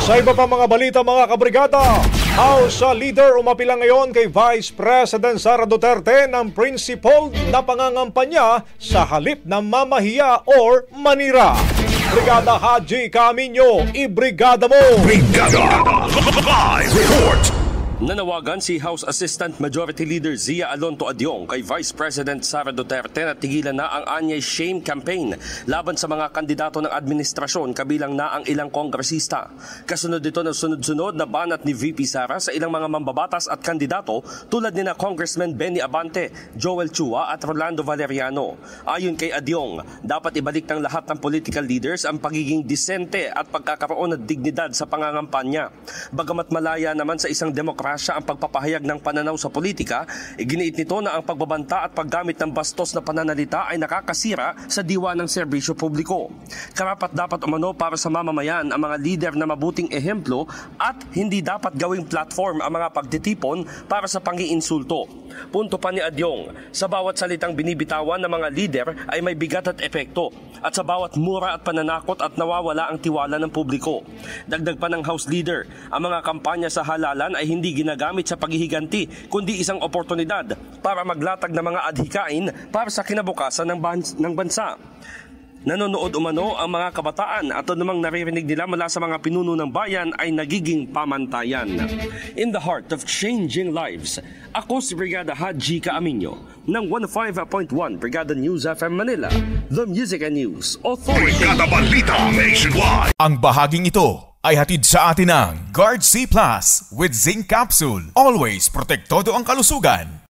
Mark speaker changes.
Speaker 1: Sa iba pa mga balita mga kabrigada, House Leader umapila ngayon kay Vice President Sara Duterte ng principled na pangangampanya sa halip na mamahiya or manira. Brigada Haji Camino, ibrigada mo!
Speaker 2: Brigada! Live report!
Speaker 3: Nanawagan si House Assistant Majority Leader Zia Alonto Adyong kay Vice President Sara Duterte na tigilan na ang Anyay Shame Campaign laban sa mga kandidato ng administrasyon kabilang na ang ilang kongresista. Kasunod dito ng sunod-sunod na banat ni VP Sara sa ilang mga mambabatas at kandidato tulad ni na Congressman Benny Abante, Joel Chua at Rolando Valeriano. Ayon kay Adyong, dapat ibalik ng lahat ng political leaders ang pagiging disente at pagkakaroon ng dignidad sa pangangampanya. Bagamat malaya naman sa isang demokrasya ang pagpapahayag ng pananaw sa politika, iginiit nito na ang pagbabanta at paggamit ng bastos na pananalita ay nakakasira sa diwa ng serbisyo publiko. Karapat dapat umano para sa mamamayan ang mga lider na mabuting ehemplo at hindi dapat gawing platform ang mga pagtitipon para sa pangiinsulto. Punto pa ni Adyong, sa bawat salitang binibitawan ng mga lider ay may bigat at epekto at sa bawat mura at pananakot at nawawala ang tiwala ng publiko. Dagdag pa ng House Leader, ang mga kampanya sa halalan ay hindi ginagamit sa paghihiganti kundi isang oportunidad para maglatag ng mga adhikain para sa kinabukasan ng bansa. Nanonood umano ang mga kabataan at namang naririnig nila mula sa mga pinuno ng bayan ay nagiging pamantayan. In the heart of changing lives, ako si Brigada Haji Camino ng 105.1 Brigada News FM Manila, The Music and News Authority.
Speaker 2: Brigada Balita Nationwide.
Speaker 4: Ang bahaging ito ay hatid sa atin ng Guard C Plus with Zinc Capsule. Always protektado ang kalusugan.